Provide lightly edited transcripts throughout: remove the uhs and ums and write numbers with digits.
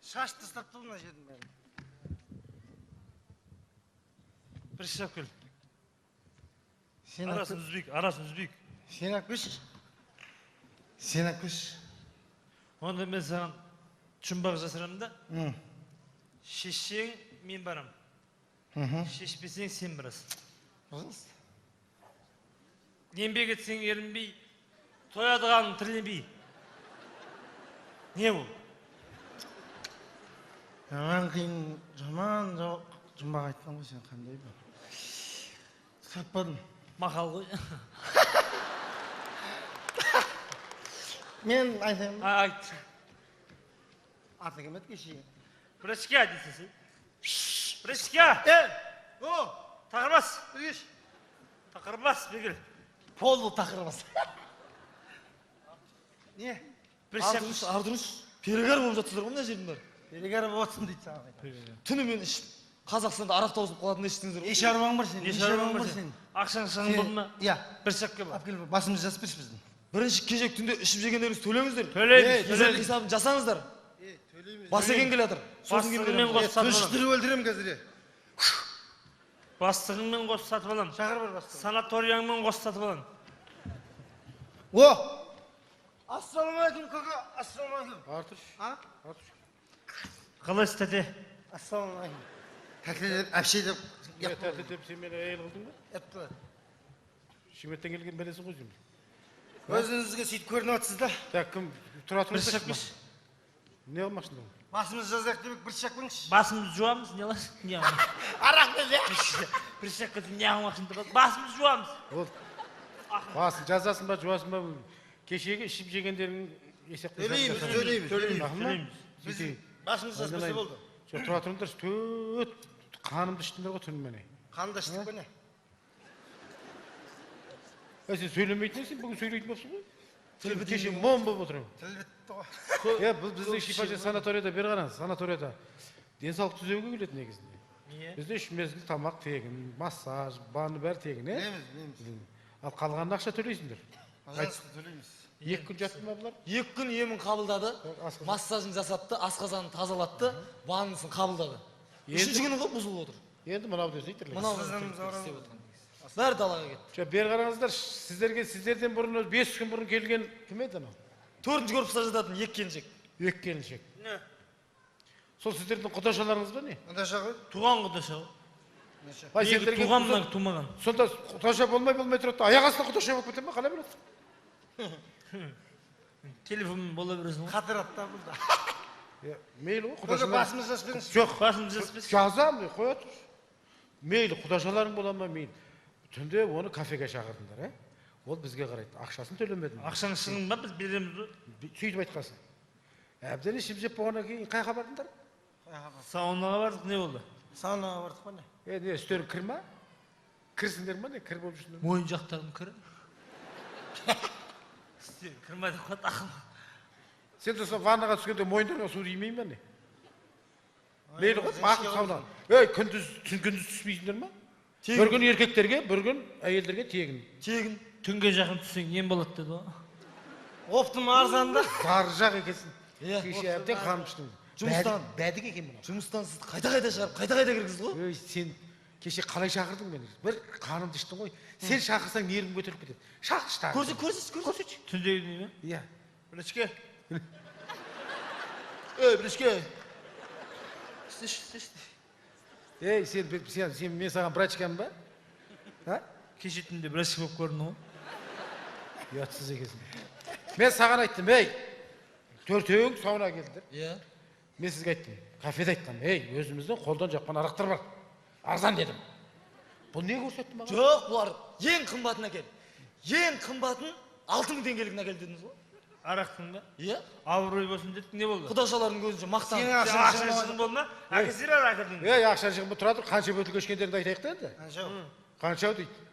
Шашты тастапты мына жердің бәрін. Bir şap gel. Сен Arasın üzbük, arasın üzbük. Сен әкпеш. Сен әкпеш. Onda ben sana çumbak жасырамын да. Hı. Şişeң мен барам. Шешпесең сен барасың. Пожалуйста. Еңбек етсең ерінбей, тоядығаның тірленбей. Не бұл? Жаман қиын, жаман жұмбақ айттың ғой сен қандай бұл. Сатпадым. Мақал ғой. Мен айтайын. Айт. Аты кем еді кешегі. Бірішке дейсің сен. Бірішке! О! Тақырбас. Біргеш. Тақырбас, бегіл. Полу тақырбас. Не? Бірішке. Ардырыш, перегар болып жатсыздар ғой мына жердің бәрі. Перегар болсын дейді саған. Түнімен ішіп, Қазақстанда арақ тауысып қалатынын естіңіздер ғой. Еш арбаң бар сен. Еш арбаң бар сен. Ақшаң шығын болды ма? Иә. Бірішке бар. Алып келіп басымызды жазып берші біздің. Бірінші кезек түнде ішіп жегендеріңіз төлеңіздер. Төлейміз. Кезек хисабын жасаңыздар. Төлейміз. Бас еген келе жатыр. Сосын Бастығымен келе қосып сатып алам. Түншіктіріп өлтірем қазір. Бастығыңмен қосып сатып алам. Шақыр бар бастығы. Санаторияңмен қосып сатып алам. О! Ассалаумағалейкум көке. Ассалаумағалейкум. Артур. А? Қалай тәте? Ассалаумағалейкум. Тәте деп, әпше деп. Тәте деп сен мені әйел қылдың ба? Әпті. Шиметтен келген бәлесі ғой сен. Өзіңізге сөйтіп көрініп отырсыз да. Так, кім тұра Бір тұрмыз? шақпыш. Не қылмақшың? Басымызды жазайық демек бір шақ қылыңызшы. Басымызды жуамыз, не аласың? Не алмақсың? Арақ берсе. Бір шаққа не алмақсың? Басымызды жуамыз. Ол басын жазасын ба, жуасын ба, кешегі ішіп жегендерің есеп Төлейміз, төлейміз. Төлейміз. Біз басымызды жазбаса болды. Тұра тұрыңдар, төт қанымды іштіңдер ғой түнімене. Қанды іштік па не? Сен сөйлемейтін сен бүгін сөйлейтін болсың ғой. Кеше мон болып отырмын. Тіл бітті ғой. Біздің шипажы санаторияда бері қараңыз, санаторияда денсаулық түзеуге келеді негізінде. Не? Бізде 3 мезгіл тамақ тегін, массаж, баны бәрі тегін, Білеміз. Ал қалғанын ақша төлейсіңдер. Пожалуйста, төлейміз. 2 күн жатты ма бұлар? 2 күн емін қабылдады, Асқазан. массажын жасатты, асқазанын тазалатты, ваннысын қабылдады. Үшінші күні ғой бұзылып отыр. Енді мынау десей Мынау Асқазанымыз істеп ауырады. отырған. Бәрі далаға кетті. бері қараңыздар, сіздерден бұрын 5 күн бұрын келген кім еді анау? 4-ші корпуста жататын 2 келіншек. 2 келіншек. Не? Сол сіздердің құдашаларыңыз ба не? Онда шағы? Туған құдаша. Ай, Неге сендерге туғаннан тумаған? сонда құдаша болмай тұрады. Аяқ астынан құдаша болып кете ме? Қалай білесің? Телефон бола бересің ғой. Қатыр атта бұл да. Мейлі ғой, Көке құдашалар. басымыз жазып беріңізші. Жоқ, Басымды жазбайсың. жазам, қоя тұр. Мейлі, құдашаларың бола ма, мейлі. Түнде оны кафеге шақырдыңдар, Ол бізге қарайды. Ақшасын төлемедің. Ақшаң шығын ба, біз береміз ғой. Сөйтіп айтқасын. Әбден ішіп жеп болғаннан кейін қайға бардыңдар? Саунаға бардық, не болды? Саунаға бардық па не? Не, үстері кір ма? Кірсіңдер ма не? Кір болып жүрсіңдер ма? Мойын жақтарым кір. Кірмайды қойды ақыл. Сен де сол ваннаға түскенде мойындарыңа су тимей ма не? Мейлі ғой, мақұл сауна. Күндіз түспейсіңдер ма? Бір күн еркектерге, бір күн әйелдерге тегін. Тегін. Түнге жақын түссең ем болады деді ғой. Оптым арзанды. Заржақ екенсің. Иә. Кеше әбден қаным іштің. Жұмыстан. Бәдік екен мұна. Жұмыстан сізді қайта-қайта шығарып, қайта-қайта кіргізді ғой. Өй, сен кеше қалай шақырдың мені? Бір қанымды іштің ғой. Сен шақырсаң нервім көтеріліп кетеді. Шақыршы тағы. Көрсетші. Түндегі не ме? Иә. Білішке. Білішке. Ей, сен мен саған брачкам ба? Кеше түнде бірашқа болып көрдің ғой. Ұятсыз екенсің. Мен саған айттым, ей, төртеуің сауна келдіңдер. Иә. Мен сізге айттым, кафеде айтқам, ей, өзіміздің қолдан жаққан арақтар бар. Арзан дедім. Бұл не көрсетті маған? Жоқ, бұлар ең қымбатын әкел. Ең қымбатын 6000 теңгелігін әкел дедіңіз ғой. Арақтың ба? Иә. Абырой болсын дедік, не болды? Құдашалардың көзінше мақтан. Сен Ақша шығын болды ма? Әкесер арақ әкелдің. Ей, ақша шығын тұра тұр, қанша бөтілге ішкендеріңді айтайық та енді. Қанша? Қанша дейді.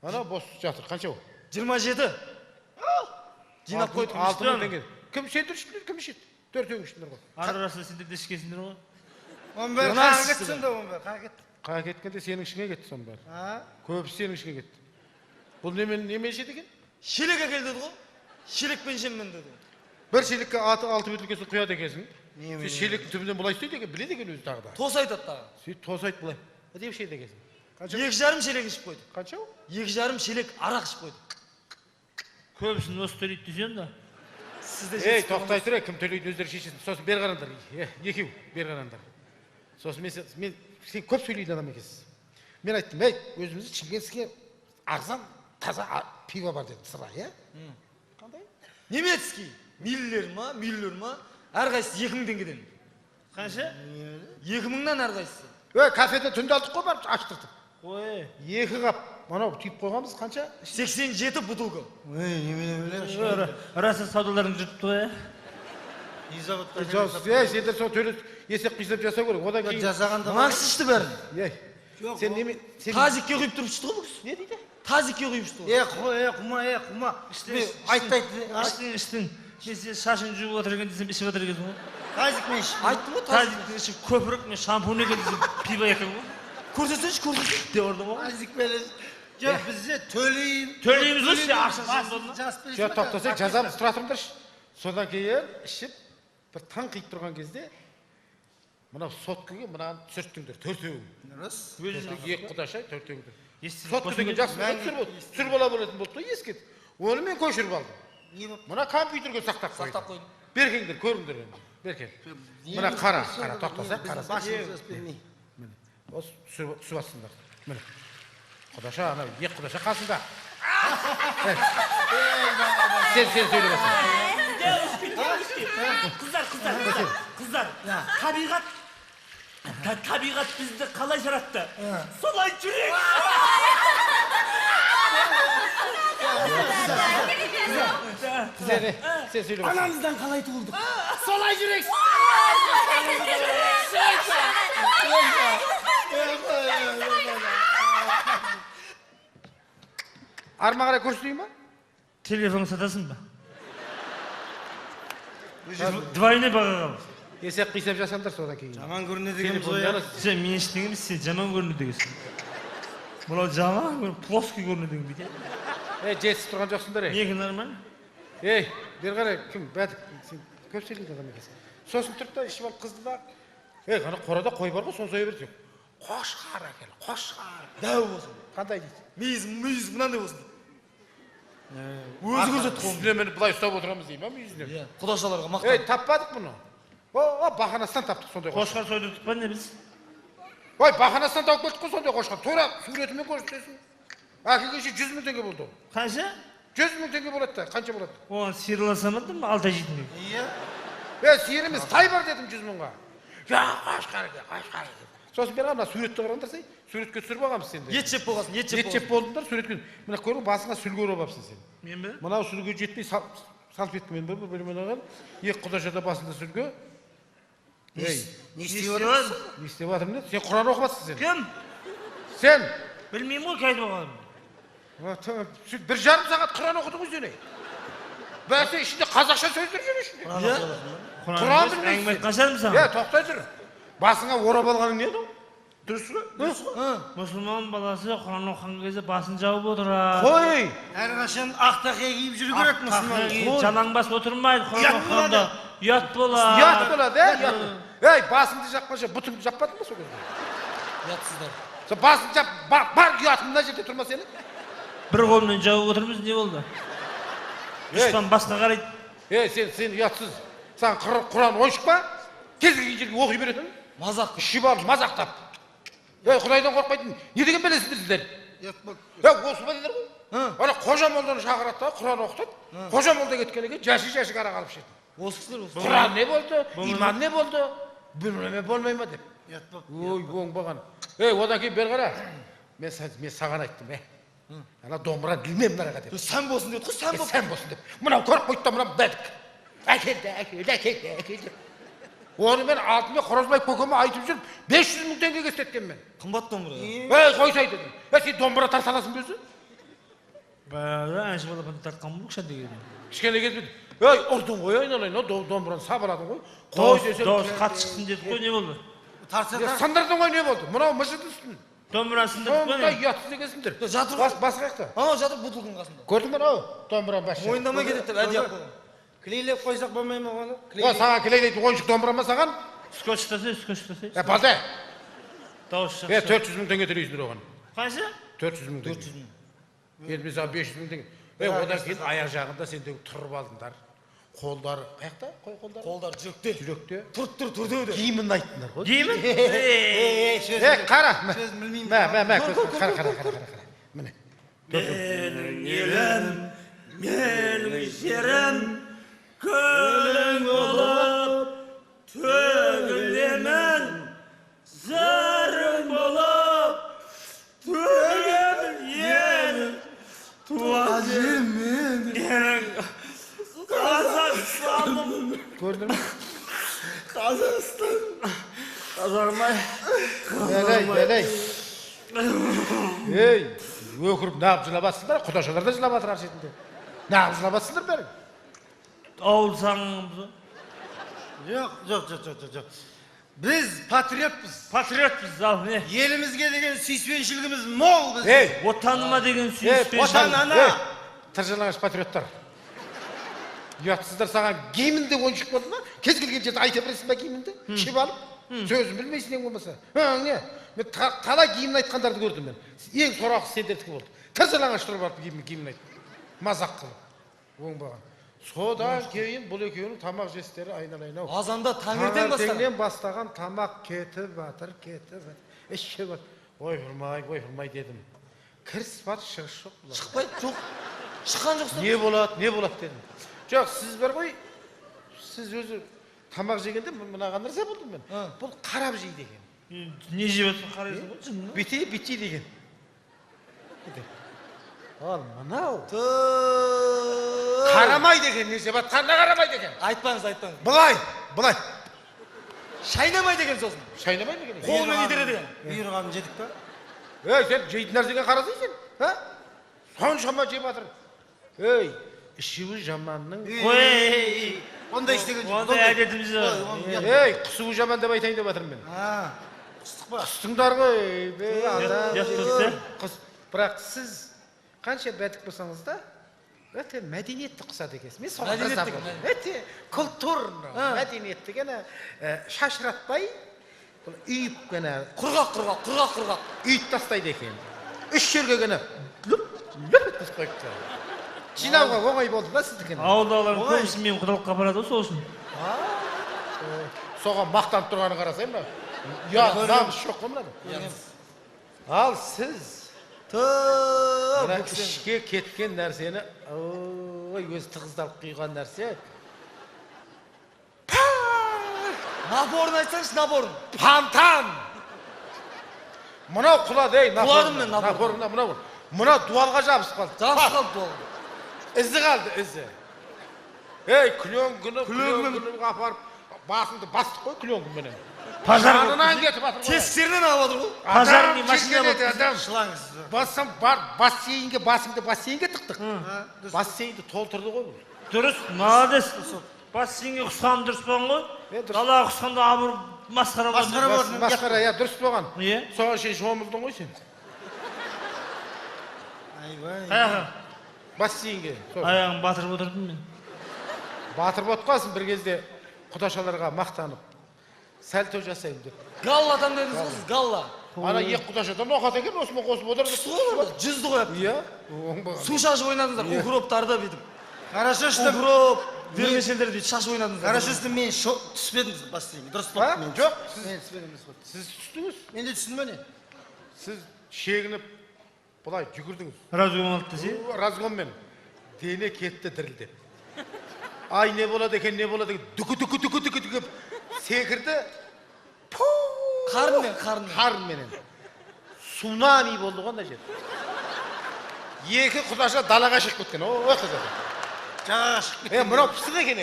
Ана бос жатыр, қанша ол? 27. Жинап қойдық. 6000 теңге. Кім сендер ішіндер, кім ішеді? Төртеуің ішіндер ғой. Арасында сендер де ішкенсіңдер ғой. Он бәрі қаға кетті сонда, он бәрі қаға кетті. Қаға кеткенде сенің ішіңе кетті соның бәрі. А? Көбісі сенің ішіңе кетті. Бұл немен ішеді екен? Шелек әкел деді ғой. Шелекпен жеммен деді. Бір шелекке 6 бөтілкесін құяды екенсің. Немене? Сен шелектің түбінен былай істейді екен, біледі екен өзі тағы да. Тос айтады дағы. Сөйтіп тосайды былай. Әдемі шейді екенсің. Қанша? 2,5 шелек ішіп қойды. Қанша? 2,5 шелек арақ ішіп қойды. Көбісін осы төлейді десең да. Сізде Ей, тоқтай тұр, кім төлейді өздері шешесін. Сосын бер қараңдар. Екеу, бер қараңдар. Сосын сен көп сөйлейтін адам екенсіз. Мен айттым, өзімізде Шымкентские арзан, таза пиво бар дедім, сыра, иә? Қандай? Немецкий. Миллер ма? Әрқайсысы 2000 теңгеден. Қанша? 2000-нан әрқайсысы. Кафеде түнде алдық қой барып аштырдық. Ой. 2 қап, анау түйіп қойғанбыз қанша? 87 бутылка. немене? Раса саудаларың жүріпті ғой, ә? И заводта Сендер сол төлес есеп қисап жасау керек. Одан кейін жасағанда Мына кісі ішті бәрін. сен неме Тазикке құйып тұрып ішті ғой бұл кісі. не дейді? Тазикке құйып ішті ғой. құма. Айт. Іштің. Мен сен шашын жуып отыр екен десем ішіп отыр екенсің ғой. Тазик мен ішіп. Айттым ғой тазик. Тазиктің іші көпірік, мен шампунь екен десем пиво екен ғой. Көрсетсеңші. Де орды ғой. Тазик мен жоқ бізде төлейін. Төлейміз ғой сен ақшасын болма. Жоқ, тоқтасақ жазамыз, тұра тұрыңдаршы. Содан кейін ішіп бір таң қиып тұрған кезде мынау соткіге мынаны түсірттіңдер, төртеуін. Рас. Екі құдаша, төртеуіңді. Естіп Соткі деген жақсы түсір бола болатын болды, ескет. Оны мен көшіріп алдым. Мына компьютерге сақтап қойдым. Беркеңдер, көріңдер енді. Беркен. Мына қара, тоқтасақ, қарасақ. Басымыз бермей. Осы түсіп атсыңдар. Міне. Құдаша, ана екі құдаша қасында. Сен сөйлемесің. Қыздар, табиғат бізді қалай жаратты? Солай жүрек! Сен сөйлемесің. Анамыздан қалай туылдық? Солай жүрек! Арма қарай көрсетейін ба? Телефон сатасың ба? Двойной бағаға. Есеп қисап жасаңдар содан кейін. Жаман көрінеді екенбіз ғой, иә. Сен мен ештеңе емес, сен жаман көрінеді екенсің. Мынау жаман көрінеді, плоский көрінеді екен бүйте. Жетісіп тұрған жоқсыңдар, Неге нормально? бер қарай, кім? Бәдік, сен көп сөйлейді адам екенсің. Сосын тұрып та ішіп алып қызды да, қана қорада қой бар ғой, соны соя берсек. Қошқар әкел, қошқар. Дәу болсын. Қандай дейді? Мүйіз мынандай болсын. Өзі көрсетті қолын. Үстіне мені былай ұстап отырамыз дейм, мүйізіне. Құдашаларға мақтан. Таппадық мұны. Бақанастан таптық сондай қошқар. Қошқар сойдырдық па не біз? Бақанастан тауып келдік қой сондай қошқар. Тура суретімен көрсетесің. Әкелгенше 100 мың теңге болды. Қанша? 100 мың теңге болады да, қанша болады? Оған сиырласамадым, алтай жейтін бе? Иә. Сиыр емес, тай бар дедім 100 мыңға. Қошқар. Сосын бері мына суретті қараңдар сен. Суретке түсіріп алғанбыз сенде. Ет жеп болғасын, ет жеп Ет жеп болдыңдар, суретке. Мына көрдің басыңа сүлге орап алыпсың сен. Мен бе? Мынау сүлге жетпей салфеткамен бір бөлімен алған. Екі құдашада басында сүлге. Не істеп отырсың? Не істеп жатырмын деді? Сен Құран оқымассың сен. Кім? Сен Білмеймін ғой қайтып алғаным. 1,5 сағат Құран оқыдың ғой сен. Бәсе ішінде қазақша сөздер жүр ішінде. Құран білмейсің. Әңгіме айтқан саған. Тоқтай тұр. Басыңа орап алғаның не еді? Дұрыс па? Мұсылман баласы Құран оқыған кезде басын жауып отырады. Қой! Әрқашан ақ тақия киіп жүру керек мұсылман. Жалаң бас отырмайды Құран оқығанда. Ұят болады. Ұят болады, басыңды жапқанша бұтыңды жаппадың ба сол кезде? Ұятсыздар. Басын жап, бар ұятың мына жерде тұрма сені. Бір қолмен жауып отырмыз, не болды? Дұшпан басқа қарайды. Сен ұятсыз. Саған Құран ойшық па? Кез келген жерге оқи беретін. Мазақ. Ішіп алып, мазақтап. Құдайдан қорқпайтын. Не деген білесіңдер сіздер? Осы ба дедер ғой? Ана қожа молданы шақырады да, Құран оқытады. Қожа молда кеткеннен кейін жәшік арақ алып ішеді. Осы кісілер осы. Құран не болды? Иман не болды? Білмеме болмай ма деп. Ой, оңбаған. Одан кейін бер қара. Мен саған айттым, ана домбыра білмем нараға деп. Сән болсын деді ғой, сән болсын. Сән болсын деп. Мынау көріп қойды да мынау бәдік. Әкелді. Оны мен алтынмен Қоразбай көкеме айтып жүріп 500 мың теңгеге істеткен мен. Қымбат домбыра. Қойсай дедім. Сен домбыра тарта аласың ба өзі? Әнші балапанды тартқан бұл кішкентай кезінде. Кішкене кезінде ұрдың ғой айналайын, домбыраны сабаладың ғой. Қой десем. Дауыс қатты шықсын дедік қой, не болды? Сындырдың ғой, не болды? Мынау мыжыды үстін. Домбыраны сындырдық па не? Ұятсыз екенсіңдер. Жатыр ғой. Басы қаяқта? Анау жатыр бутылканың қасында. Көрдің бе ау? Домбыраны басы. Мойындамай кетеді деп әдейі алып қойған. Клейлеп қойсақ болмай ма оны? О, саған клейлейтін ойыншық домбыра ма саған? Скотч тасай. Балда. Дауыс 400 мың теңге төлейсіңдер оған. Қанша? 400 мың теңге. 400 мың. Енді мен саған 500 мың теңге. Одан кейін аяқ жағында сендегі тұрып алдыңдар. Қолдары қаяқта? Қой қолдары. Қолдар жүректе. Жүректе. Тұр деді. Киімін айттыңдар ғой. Киімін? Қара. Сөзін білмеймін. Қара. Міне. Менің елім, менің жерім, көлің болып, төгілемін, зарың болып, төгемін елім, туған жерім менің, Қазақстаным, Көрдің мі? Қазақстан, тазармай, Бәлей. Ей, өкіріп нағып жылабатсыңдар, құдашалар да жылап атыр аршетінде. Нағып жылабатсыңдар бәрі. Ауыл саңымыз. Жоқ. Біз патриотпыз. Патриотпыз, ал не? Елімізге деген сүйіспеншілігіміз мол біз. Ей, Отаныма деген сүйіспеншілік. отан ана. тыржалаңыш патриоттар. Ұятсыздар, саған гимнді ойыншық болды ма? Кез келген жерде айта бересің ба гимнді? Шеп алып, сөзін білмейсің ең болмаса. Не? Мен қалай гимн айтқандарды көрдім мен. Ең сорақы сендердікі болды. Тыржалаңыш тұрып алып гимн айтты. Мазақ қылып. Оңбаған. Содан кейін бұл екеуінің тамақ жестері айналайын-ау. Азанда таңертең бастаған. Таңертеңнен бастаған тамақ кетіп жатыр. Ішіп жатыр. Ойпырмай дедім. Кіріс бар, шығыс жоқ. Шықпайды, жоқ. Шыққан жоқсың. Не болады дедім. Жоқ, сіз бар ғой, сіз өзі тамақ жегенде мынаған нәрсе болдым мен. Бұл қарап жейді екен. Не жеп отырсың қарайсың ғой, жын. Бити деген. Ал, мынау. Қарамай деген, не жеп атқанына қарамай деген. Айтпаңыз. Былай. Шайнамай деген сосын. Шайнамай деген. Қолмен итереді деген. Бұйырғанын жедік па? Сен жейтін нәрсеге қарасың сен. Соншама жеп жатыр. Ішуі жаманның. Ой, Ондай істеген жоқ. ондай әдетіміз бар. Құсуы жаман деп айтайын деп жатырмын мен. Құстық па? Құстыңдар ғой. Жоқ, Бірақ сіз қанша бәтік болсаңыз да, өте мәдениетті құсады екенсіз. Мен соған Мәдениетті разы болдым. Өте культурно, мәдениетті гәне шашыратпай, үйіп гәне Құрғақ. үйіп тастайды екен. Үш жерге гәне løп еткізіп қойыпты. Жинауға оңай болды ба сіздікі? ауылдағылардың көбісі мен құдалыққа барады ғой, сол үшін. Соған мақтанып тұрғанын қарасайын ба? Намыс жоқ қой мынада. Ал сіз мына ішке кеткен нәрсені, өзі тығыздалып құйған нәрсе. Напорын айтсаңшы, напорын. Пантан! Мынау құлады, Құладым мен напорын. Мынау дуалға жабысып қалды. Жабысып қалды дуалға. Ізі қалды, ізі. Күлен күні апарып, басыңды бастық қой күлен күнменен. Жанынан кетіп атыр ғой. Тесіктерінен алып отыр ғой. Пожарный машина адам. Шылаңыз. Бассам бар, басыңды бассейнге тықтық. Бассейнді толтырды ғой бұл. Дұрыс, молодец. Бассейнге құсқан дұрыс болған ғой. Далаға құсқанда абыр масқара болған. Масқара, дұрыс болған. Иә. Соған шен шомылдың ғой сен. Қаяға? Бассейнге. Аяғын батырып отырдым мен. Батырып отқасын бір кезде құдашаларға мақтанып. Сәлтө жасайым деп. Галла атам дедіңіз ғой сіз, галла. Ана екі құдашадан оқат екен, осыма қосып отырды. Жүзді қойып. Иә, оңбаған. Су шашып ойнадыңыздар, укроптарды бүйтіп. Хорошо, что Укроп, вермишелдерді бүйтіп шашып ойнадыңыздар. Хорошо, что мен түспедіңіз бассейнге. Дұрыс болды мен. Жоқ, Мен түспедім. сіз түстіңіз. Мен де түстім бе не? Сіз шегініп, бұлай жүгірдіңіз. Разгон алды десе. Разгонмен. Дене кетті дірілдеп. Ай, не болады екен, дүкі секірді. Қарынменен. Цунами болды ғой ана жер. Екі құдаша далаға шығып кеткен. Ой, қызады. Жағаға шығып. Мынау пысық екен.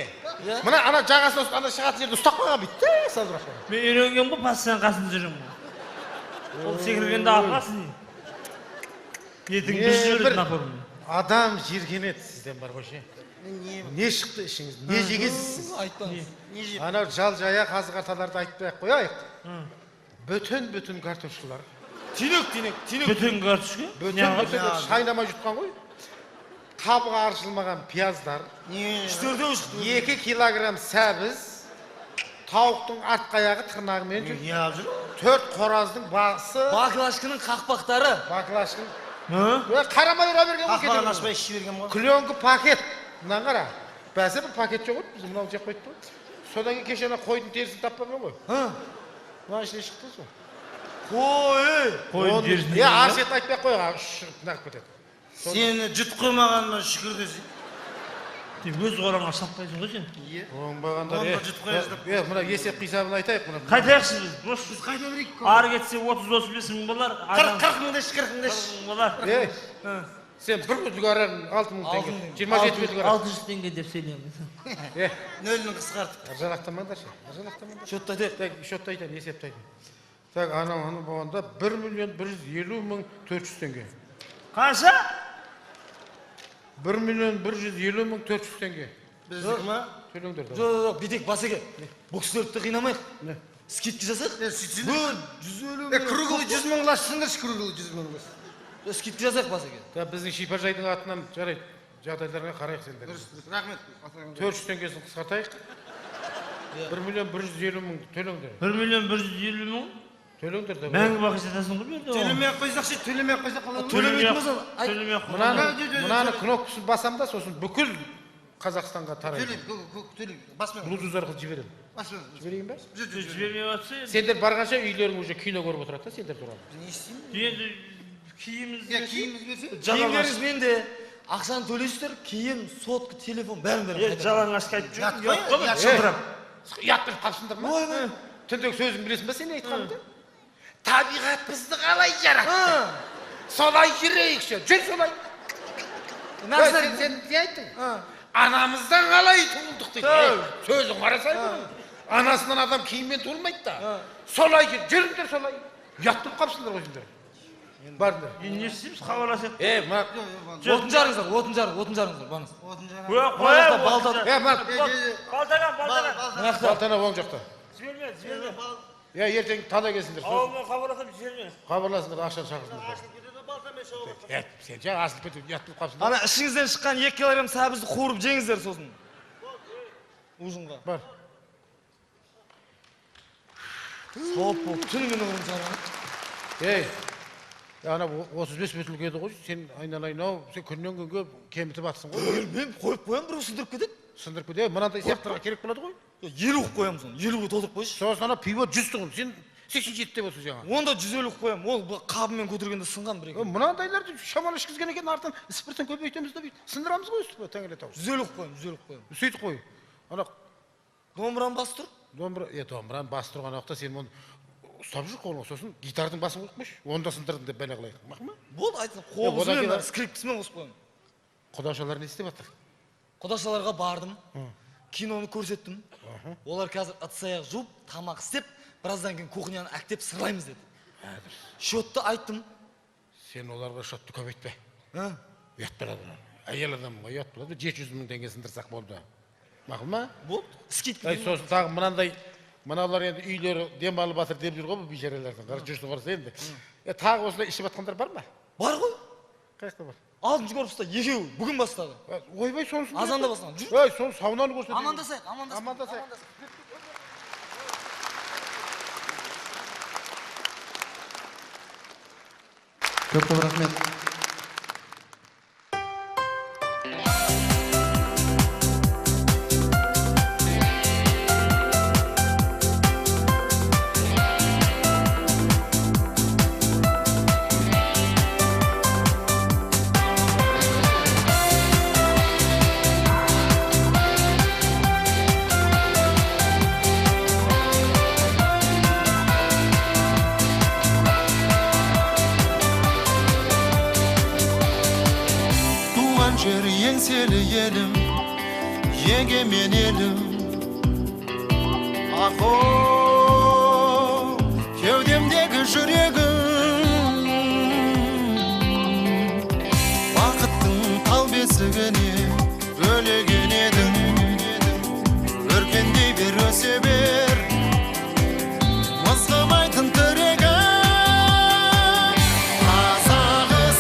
Мына ана жағасын ана шығатын жерді ұстап қойған бүйт. Сазырақ. Мен үйренгем ғой, пассияның қасында жүрем ғой. Ол секіргенде апасың. Ертең біз жүреді напорын. Адам жиргенеді сізден бар ғой ше. Не шықты ішіңіз? Не жегесіз? Айтпаңыз. Не жеп? Анау жал-жая қазы-қарталарды айтпай-ақ қояйық. Бүтін картошкалар. Тинек. Бүтін картошка? Бүтін шайнамай жұтқан ғой. Kabığı arşılmagan piyazlar, Не? 2 kilogram səbiz, tavuktun art ayağı tırnağымен жүр. Не алып жүр? 4 qorazdın bası, Baklashkinin qaqpaqtari. baklashkın. Ha? Ve karamay ura bergen bu Қақпағын ketedi. ашпай іші берген ғой. Klonku paket. Bundan qara. Bәсе bir paket yok. Bizim bunu alacak koydu. Sodan ki keşene koydun tersini tapmamı koy. Ha. Buna işte çıktı su. Qo'y. Qo'yun dersini. Ya arşet aytmay koy. Naqып ketedi. Сені жұт қоймағанына шүкір десең. Өз qorаңа сатпайсың ғой сен. Оңбағандар. Онда жұт қоясың. Мына есеп қисабын айтайық мына. Қайтайықшы біз. Бос. Біз қайда берейік? Ары кетсе 30-35 мың болар. 40 мыңда іш, 40 мыңда іш. Болар. Sen bir özlük aran 6 ming tenge. 27 özlük aran. 600 tenge деп сөйлейміз. Нөлін қысқартып. Arjalaqtamanдар şey. Arjalaqtamanдар. Şotda de. Так, şotda aytayын, есепті айтайын. Так, аны болғанда 1 миллион 150 мың 400 теңге. Қанша? 1 миллион 150 мың 400 теңге. Біздікі ма? Төлеңдер. Жоқ, бүйтейік басеке. Бұл кісілерді қинамайық. Не? Скидка жасайық. Сөйтсеңдер. 150 Круглый 100 мыңлашсыңдаршы, круглый 100 мыңлаш. Скидка жасайық басеке. Так, біздің шипажайдың атынан жарайды. Жағдайларыңа қарайық сендер. Рахмет. 400 теңгесін қысқартайық. 1 миллион 150 мың төлеңдер. 1 миллион 150 мың? Төлеңдер де. Мәңгі бақи жатасың ғой берді. Төлемей ақ қойсақшы, төлемей ақ қойсақ қалай болады? Төлемейтін болса, айт. Төлемей ақ қойсақ. Мынаны кнопкасын басам да, сосын бүкіл Қазақстанға тарайды. Төлейм, басмен. Bluetooth арқылы жіберемін. Басмен. Жіберейін ба? Жібермей жатса енді. Сендер барғанша үйлерің уже кино көріп отырады да, сендер туралы. Не істеймін? Енді киіміміз Киіміміз берсе? Киімдеріңіз менде. Ақшаны төлейсіздер, киім, сотка, телефон, бәрін беріп. жалаңашқа айтып Ят жүрмін. қой, Ұят қой, ят. шылдырап. Яттырып қалсыңдар ма? Ой, Түндегі сөзін білесің ба сен айтқаныңды? Табиғат бізді қалай жаратты? Солай жүрейікші, жүр солай. Сен не айттың? Анамыздан қалай туылдық дейді. Сөзін қарасай бұның. Анасынан адам киіммен туылмайды да. Солай жүріңдер солай. Яттырып қалсыңдар ғой сендер. Бардыңдар. Не істейміз хабарласып. Мына Отын жарыңыздар, отын жарыңыздар, барыңыз. Қоя, Балтады. балтадан. Балтана оң жақта. Жіберме. Ертең тала келсіңдер. Ауылмен хабарласып жіберме. Хабарласыңдар, ақшаны шақырсыңдар. Сен жаңа асылып кетіп яттырып қалсыңдар. Ана ішіңізден шыққан 2 килограмм сәбізді қуырып жеңіздер сосын. Ужинға. Бар. Соп болып, түнімен оғын жарыңыз. Ана 35 метрлік еді ғой, сен айналайын-ау, сен күннен күнге кемітіп атсың ғой. Мен қойып қоям, бір сындырып кетеді. Сындырып кетеді, мынандай сияқтарға керек болады ғой. 50 қоям соны, 50 толтырып қойшы. Сосын ана пивот 100 тұғын, сен 87 деп отырсың жаңа. Онда 150 қоям, ол қабымен көтергенде сынған бір екен. Мынандайларды шамалы ішкізген екен, артынан спиртін көбейтеміз де бүйтіп сындырамыз ғой өстіп, тәңірі тау. 150 қоям, 150 қоям. Сөйтіп қой. Ана Домбыраны бас тұр. домбыраны басып тұрған уақытта сен оны ұстап жүр қолыңа, сосын гитардың басын қойып қойшы. Онда сындырдың деп бәле қылайық. Мақұл ма? Болды, айтсын, қобызымен, скрипкасымен қосып қоям. Құдашалар не істеп жатыр? Құдашаларға бардым. Киноны көрсеттім. Олар қазір ыдыс-аяқ жуып, тамақ істеп, біраздан кейін кухняны әктеп сырлаймыз деді. Шотты айттым. Сен оларға шотты көбейтпе. Ұят болады. Әйел адамға ұят болады. 700 мың теңге сындырсақ болды. Мақұл ма? Болды. Скидка. Сосын тағы мынандай, мыналар енді үйлері дем алып жатыр деп жүр ғой бұл бейшаралардың. Жүрсін қараса енді. Тағы осылай ішіп жатқандар бар ма? Бар ғой. Қайықта бар? 6-шы корпуста екеуі бүгін бастады. Ойбай сонысын. Азанда бастаған. Жүр. Соны саунаны көрсетейін. Амандасайық. Амандасайық. Көп рахмет. Жер еңселі елім, егемен елім. Ақо, кеудемдегі жүрегім, бақыттың тал бесігіне бөлеген едің. Өркендей бер, өсе бер, мызғымайтын тірегім. Қазақстаным,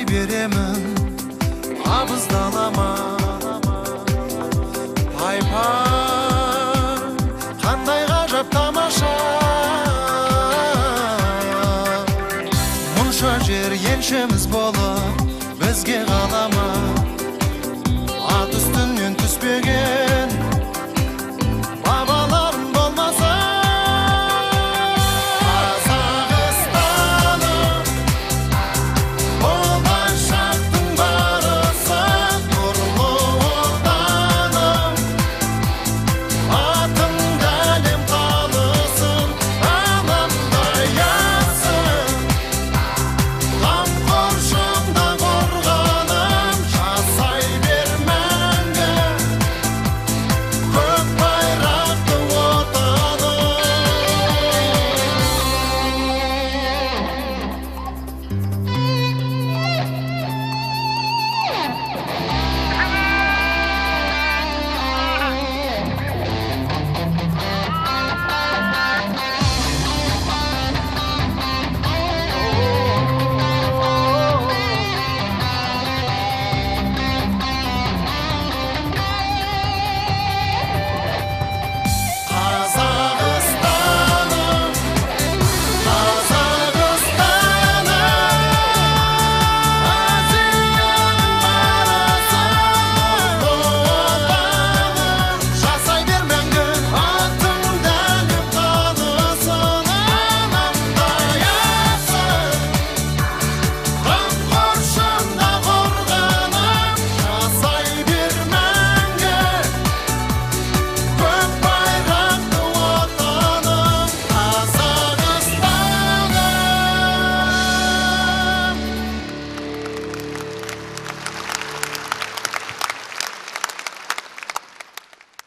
беремін абыз далама. Пай-пай, қандай ғажап тамаша. Мұнша жер еншіміз болып бізге қалама. Ат үстінен түспеген